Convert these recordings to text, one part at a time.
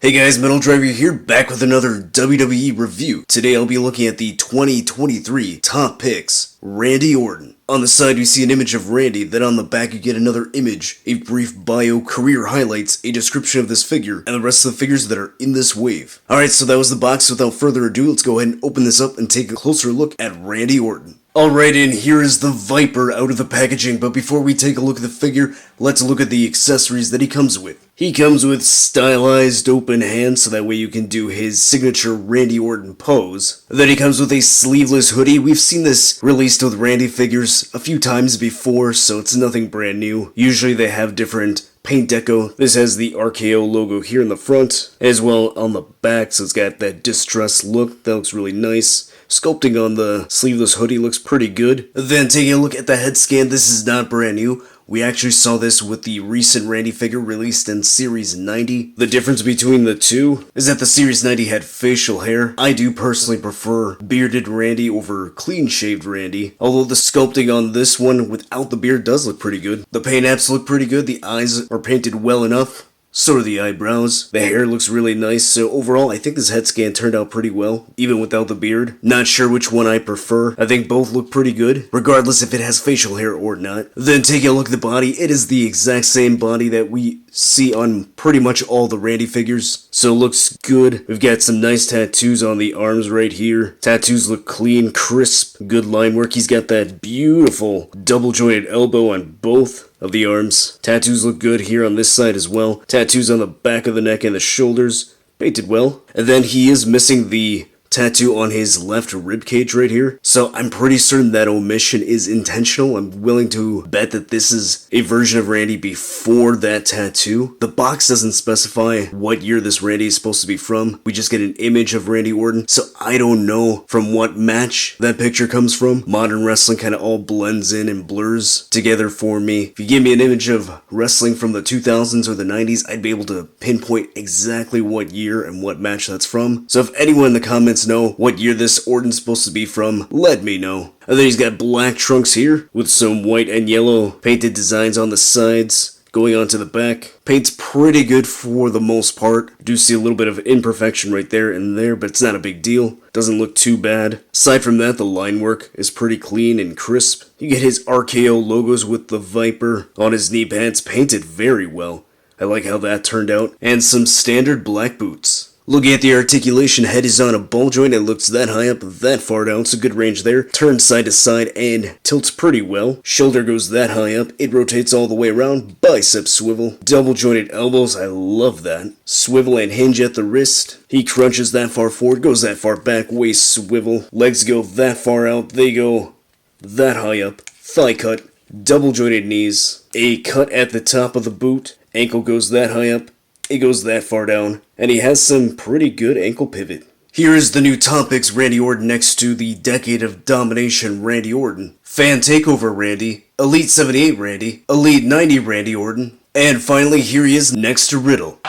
Hey guys, Metal Driver here, back with another WWE review. Today I'll be looking at the 2023 top picks, Randy Orton. On the side we see an image of Randy, then on the back you get another image, a brief bio, career highlights, a description of this figure, and the rest of the figures that are in this wave. Alright, so that was the box. Without further ado, let's go ahead and open this up and take a closer look at Randy Orton. Alright, and here is the Viper out of the packaging, but before we take a look at the figure, let's look at the accessories that he comes with. He comes with stylized open hands, so that way you can do his signature Randy Orton pose. Then he comes with a sleeveless hoodie. We've seen this released with Randy figures a few times before, so it's nothing brand new. Usually they have different paint deco. This has the RKO logo here in the front, as well on the back, so it's got that distressed look. That looks really nice. Sculpting on the sleeveless hoodie looks pretty good. Then taking a look at the head scan, this is not brand new. We actually saw this with the recent Randy figure released in Series 90. The difference between the two is that the Series 90 had facial hair. I do personally prefer bearded Randy over clean-shaved Randy, although the sculpting on this one without the beard does look pretty good. The paint apps look pretty good, the eyes are painted well enough. So are the eyebrows. The hair looks really nice, so overall I think this head scan turned out pretty well, even without the beard. Not sure which one I prefer. I think both look pretty good, regardless if it has facial hair or not. Then taking a look at the body, it is the exact same body that we see on pretty much all the Randy figures, so it looks good. We've got some nice tattoos on the arms right here. Tattoos look clean, crisp, good line work. He's got that beautiful double jointed elbow on both of the arms. Tattoos look good here on this side as well. Tattoos on the back of the neck and the shoulders, painted well. And then he is missing the tattoo on his left rib cage right here, so I'm pretty certain that omission is intentional. I'm willing to bet that this is a version of Randy before that tattoo. The box doesn't specify what year this Randy is supposed to be from. We just get an image of Randy Orton, so I don't know from what match that picture comes from. Modern wrestling kind of all blends in and blurs together for me. If you give me an image of wrestling from the 2000s or the 90s, I'd be able to pinpoint exactly what year and what match that's from. So if anyone in the comments know what year this Orton's supposed to be from, let me know. And then he's got black trunks here with some white and yellow painted designs on the sides going onto the back. Paint's pretty good for the most part. Do see a little bit of imperfection right there and there, but it's not a big deal. Doesn't look too bad. Aside from that, the line work is pretty clean and crisp. You get his RKO logos with the Viper on his knee pads, painted very well. I like how that turned out. And some standard black boots. Looking at the articulation, head is on a ball joint. It looks that high up, that far down, so good range there. Turns side to side and tilts pretty well. Shoulder goes that high up. It rotates all the way around. Bicep swivel. Double jointed elbows, I love that. Swivel and hinge at the wrist. He crunches that far forward, goes that far back, waist swivel. Legs go that far out, they go that high up. Thigh cut. Double jointed knees. A cut at the top of the boot. Ankle goes that high up. It goes that far down, and he has some pretty good ankle pivot. Here is the new top picks Randy Orton next to the Decade of Domination Randy Orton, Fan Takeover Randy, Elite 78 Randy, Elite 90 Randy Orton, and finally here he is next to Riddle.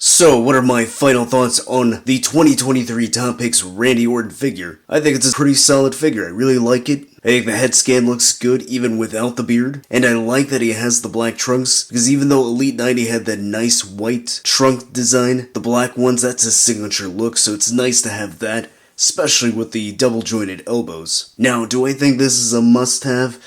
So, what are my final thoughts on the 2023 top picks Randy Orton figure? I think it's a pretty solid figure. I really like it. I think the head scan looks good even without the beard. And I like that he has the black trunks, because even though Elite 90 had that nice white trunk design, the black ones, that's his signature look, so it's nice to have that, especially with the double jointed elbows. Now, do I think this is a must-have?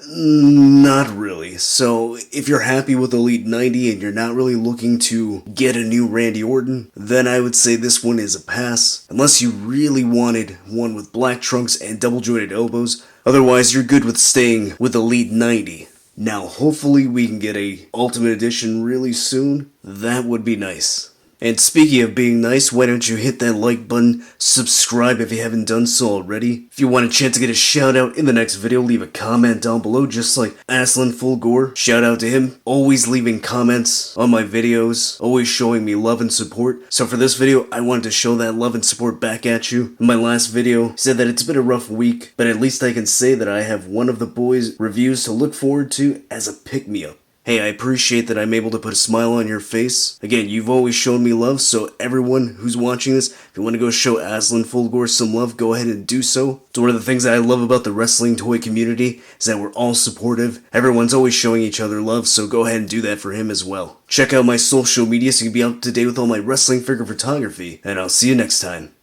Not really. So if you're happy with Elite 90 and you're not really looking to get a new Randy Orton, then I would say this one is a pass. Unless you really wanted one with black trunks and double jointed elbows. Otherwise, you're good with staying with Elite 90. Now, hopefully we can get a Ultimate Edition really soon. That would be nice. And speaking of being nice, why don't you hit that like button, subscribe if you haven't done so already. If you want a chance to get a shout out in the next video, leave a comment down below just like Aslan Fulgore. Shout out to him, always leaving comments on my videos, always showing me love and support. So for this video, I wanted to show that love and support back at you. In my last video, I said that it's been a rough week, but at least I can say that I have one of the boys' reviews to look forward to as a pick-me-up. Hey, I appreciate that I'm able to put a smile on your face. Again, you've always shown me love, so everyone who's watching this, if you want to go show Aslan Fulgore some love, go ahead and do so. It's one of the things that I love about the wrestling toy community, is that we're all supportive. Everyone's always showing each other love, so go ahead and do that for him as well. Check out my social media so you can be up to date with all my wrestling figure photography, and I'll see you next time.